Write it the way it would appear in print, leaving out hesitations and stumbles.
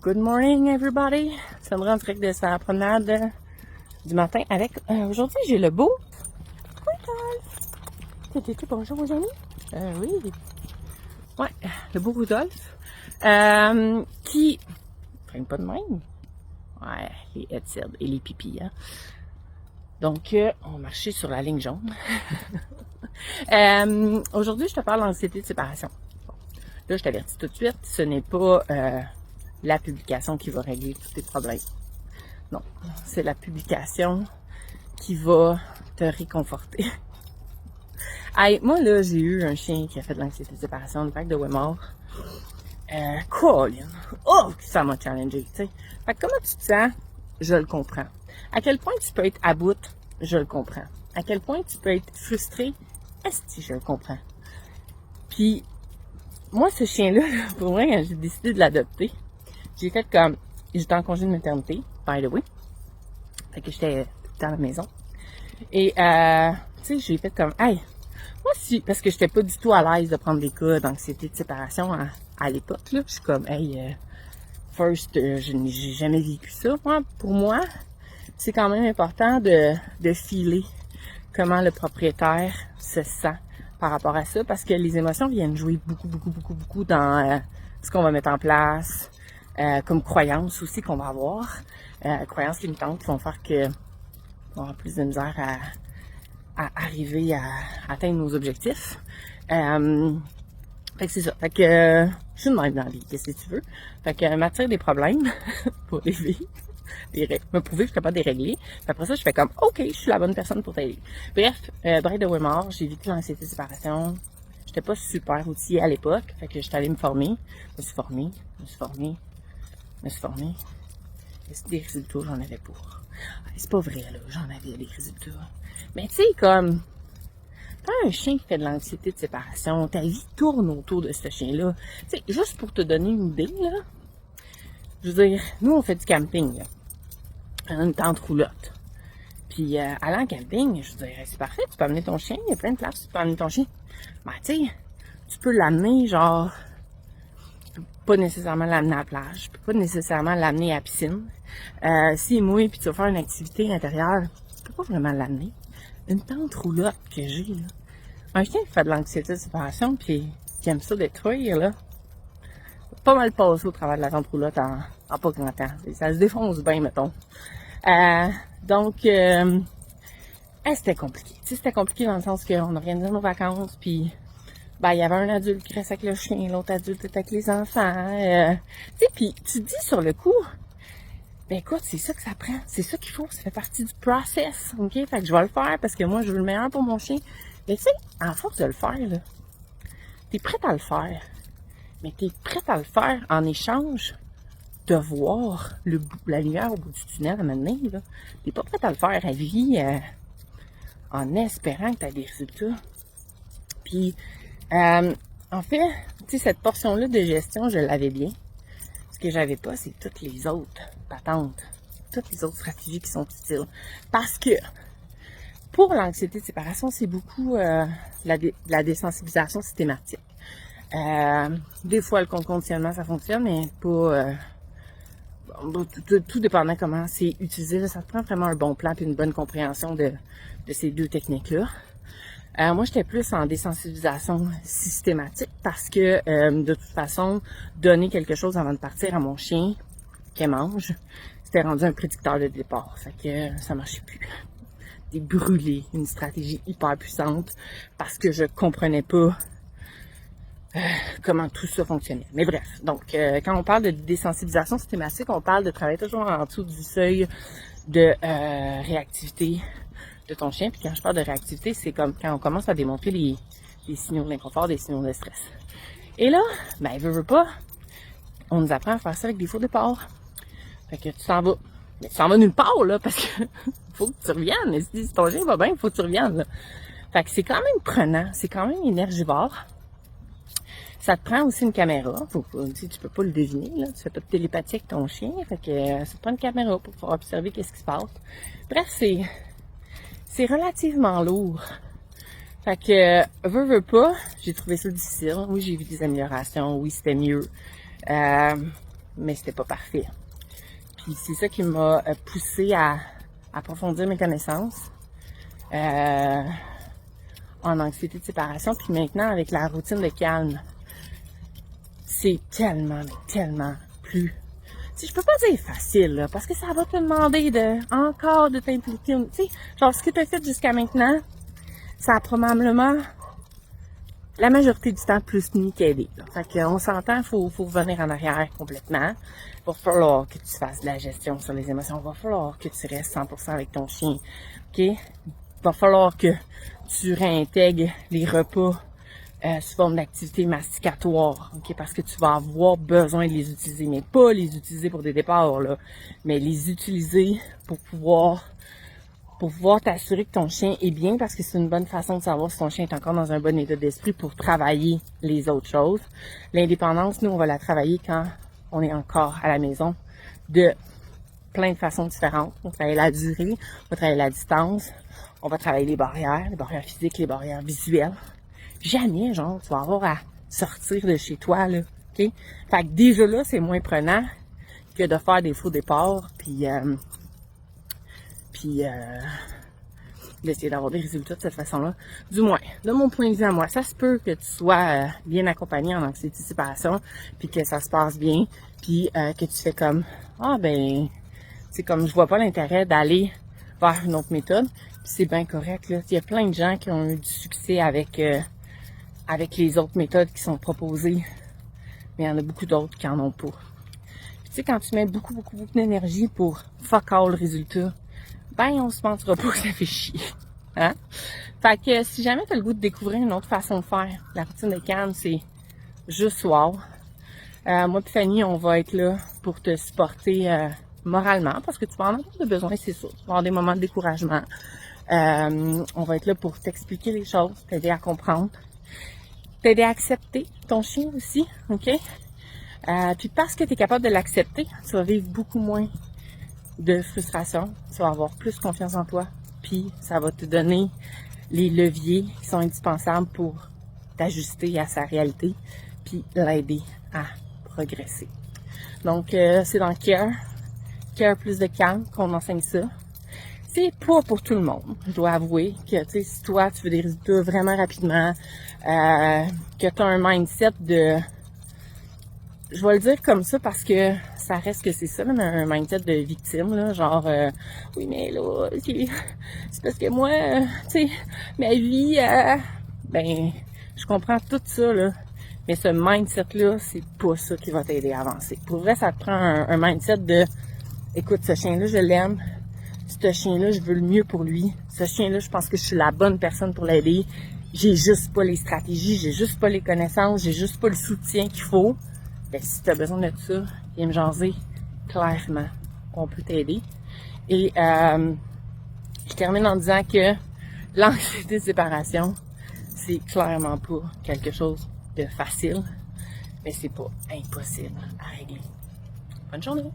Good morning everybody! Sandra en direct de sa promenade du matin avec... aujourd'hui j'ai le beau... Rudolph! Bonjour aux amis! Oui! Ouais, le beau Rudolph qui... Traîne pas de même? Ouais, les headsets et les pipis, hein? Donc, on marchait sur la ligne jaune. Aujourd'hui, je te parle d'anxiété de séparation. Bon, là, je t'avertis tout de suite, ce n'est pas la publication qui va régler tous tes problèmes. Non, c'est la publication qui va te réconforter. Hey, moi, là, j'ai eu un chien qui a fait de l'anxiété de séparation, une vague de Weimar. Colin! Oh, ça m'a challengé, tu sais. Fait que comment tu te sens? Je le comprends. À quel point tu peux être à bout? Je le comprends. À quel point tu peux être frustré? Est-ce que je le comprends? Puis, moi, ce chien-là, pour vrai, quand j'ai décidé de l'adopter, j'ai fait comme... J'étais en congé de maternité, by the way. Fait que j'étais dans la maison. Et, tu sais, j'ai fait comme... Hey, moi, si... Parce que j'étais pas du tout à l'aise de prendre des cas d'anxiété de séparation à l'époque, là. Je suis comme, hey... je n'ai jamais vécu ça. Moi, pour moi, c'est quand même important de filer comment le propriétaire se sent par rapport à ça, parce que les émotions viennent jouer beaucoup dans ce qu'on va mettre en place, comme croyances aussi qu'on va avoir, croyances limitantes qui vont faire que on va avoir plus de misère à arriver à atteindre nos objectifs. Fait que c'est ça. Fait que je suis de même dans la vie, qu'est-ce que tu veux. Fait que m'attire des problèmes pour les vivre, me prouver que je suis capable de les régler. Puis après ça, je fais comme OK, je suis la bonne personne pour t'aider. Bref, Bride de Weimar, j'ai vécu l'anxiété de séparation. J'étais pas super outillée à l'époque. Fait que j'étais allée me former. Je me suis formée. Est-ce que des résultats, j'en avais pas? C'est pas vrai, là, j'en avais des résultats. Mais tu sais, comme... Quand un chien qui fait de l'anxiété de séparation, ta vie tourne autour de ce chien-là. Tu sais, juste pour te donner une idée, là, je veux dire, nous, on fait du camping, là. Une tente roulotte. Puis, aller en camping, je veux dire, c'est parfait, tu peux amener ton chien, il y a plein de places, tu peux amener ton chien. Ben, tu sais, tu peux l'amener, genre, tu peux pas nécessairement l'amener à la plage, tu peux pas nécessairement l'amener à la piscine. S'il mouille puis tu vas faire une activité intérieure, tu peux pas vraiment l'amener. Une tente roulotte que j'ai, là. Un chien qui fait de l'anxiété de séparation puis qui aime ça détruire, là, pas mal passé au travers de la tente roulotte en pas grand temps. Ça se défonce bien, mettons. Donc, c'était compliqué. Tu sais, c'était compliqué dans le sens qu'on organisait nos vacances, puis ben, il y avait un adulte qui restait avec le chien, l'autre adulte était avec les enfants. Tu sais, puis tu te dis sur le coup, ben écoute, c'est ça que ça prend, c'est ça qu'il faut, ça fait partie du process, ok? Fait que je vais le faire parce que moi, je veux le meilleur pour mon chien. Mais tu sais, en force de le faire, là, t'es prête à le faire, mais t'es prête à le faire en échange de voir la lumière au bout du tunnel à un moment donné, là. T'es pas prête à le faire à vie en espérant que t'as des résultats. Puis, en fait, tu sais, cette portion-là de gestion, je l'avais bien. Ce que j'avais pas, c'est toutes les autres patentes, toutes les autres stratégies qui sont utiles. Parce que, pour l'anxiété de séparation, c'est beaucoup la désensibilisation systématique. Des fois, le conditionnement, ça fonctionne, mais pas... tout dépendant comment c'est utilisé. Là, ça te prend vraiment un bon plan et une bonne compréhension de ces deux techniques-là. Moi, j'étais plus en désensibilisation systématique parce que, de toute façon, donner quelque chose avant de partir à mon chien qu'elle mange, c'était rendu un prédicteur de départ. Fait que ça marchait plus. Des brûlés, une stratégie hyper puissante parce que je comprenais pas comment tout ça fonctionnait. Mais bref, donc quand on parle de désensibilisation systématique, on parle de travailler toujours en dessous du seuil de réactivité de ton chien. Puis quand je parle de réactivité, c'est comme quand on commence à démontrer les signaux d'inconfort, des signaux de stress. Et là, ben veut pas, on nous apprend à faire ça avec des faux départs. Fait que tu s'en vas. Mais tu s'en vas nulle part, là, parce que faut que tu reviennes. Et si ton chien va bien, il faut que tu reviennes, là. Fait que c'est quand même prenant, c'est quand même énergivore. Ça te prend aussi une caméra. Tu peux pas le deviner, là. Tu fais pas de télépathie avec ton chien. Fait que ça te prend une caméra pour pouvoir observer qu'est-ce qui se passe. Bref, c'est relativement lourd. Fait que, veux pas, j'ai trouvé ça difficile. Oui, j'ai vu des améliorations. Oui, c'était mieux. mais c'était pas parfait. Puis c'est ça qui m'a poussé à approfondir mes connaissances en anxiété de séparation. Puis maintenant, avec la routine de calme, c'est tellement plus... Tu sais, je peux pas dire facile, là, parce que ça va te demander encore de t'impliquer. Tu sais, genre, ce que tu as fait jusqu'à maintenant, ça a probablement la majorité du temps plus nuit qu'aider. Fait qu'on s'entend, faut revenir en arrière complètement. Il va falloir que tu fasses de la gestion sur les émotions. Il va falloir que tu restes 100% avec ton chien. OK? Il va falloir que tu réintègres les repas sous forme d'activité masticatoire, ok, parce que tu vas avoir besoin de les utiliser, mais pas les utiliser pour des départs, là, mais les utiliser pour pouvoir t'assurer que ton chien est bien, parce que c'est une bonne façon de savoir si ton chien est encore dans un bon état d'esprit pour travailler les autres choses. L'indépendance, nous, on va la travailler quand on est encore à la maison, de plein de façons différentes. On va travailler la durée, on va travailler la distance, on va travailler les barrières physiques, les barrières visuelles. Jamais, genre, tu vas avoir à sortir de chez toi, là, OK? Fait que déjà là, c'est moins prenant que de faire des faux départs, puis d'essayer d'avoir des résultats de cette façon-là. Du moins, de mon point de vue à moi, ça se peut que tu sois bien accompagné en anxiété de séparation, puis que ça se passe bien, puis que tu fais comme, c'est comme, je vois pas l'intérêt d'aller vers une autre méthode, puis c'est bien correct, là. Il y a plein de gens qui ont eu du succès avec les autres méthodes qui sont proposées, mais il y en a beaucoup d'autres qui en ont pas. Puis tu sais, quand tu mets beaucoup d'énergie pour fuck all résultat, ben on se mentira pas que ça fait chier. Hein? Fait que si jamais tu as le goût de découvrir une autre façon de faire, la routine de calme, c'est juste wow. Moi et Fanny, on va être là pour te supporter moralement, parce que tu vas en avoir besoin, c'est sûr. Tu vas avoir des moments de découragement. On va être là pour t'expliquer les choses, t'aider à comprendre, t'aider à accepter ton chien aussi, ok? Puis parce que tu es capable de l'accepter, tu vas vivre beaucoup moins de frustration, tu vas avoir plus confiance en toi, puis ça va te donner les leviers qui sont indispensables pour t'ajuster à sa réalité, puis l'aider à progresser. Donc, c'est dans Care plus de calme qu'on enseigne ça. C'est pas pour tout le monde. Je dois avouer que, tu sais, si toi, tu veux des résultats vraiment rapidement, que tu as un mindset de... Je vais le dire comme ça parce que ça reste que c'est ça, là, un mindset de victime, là, genre, oui, mais là, c'est parce que moi, tu sais, ma vie, ben, je comprends tout ça, là, mais ce mindset-là, c'est pas ça qui va t'aider à avancer. Pour vrai, ça te prend un mindset de, écoute, ce chien-là, je l'aime, ce chien-là, je veux le mieux pour lui, ce chien-là, je pense que je suis la bonne personne pour l'aider, j'ai juste pas les stratégies, j'ai juste pas les connaissances, j'ai juste pas le soutien qu'il faut. Ben, si tu as besoin de ça, viens me jaser, clairement, on peut t'aider. Et je termine en disant que l'anxiété de séparation, c'est clairement pas quelque chose de facile, mais c'est pas impossible à régler. Bonne journée!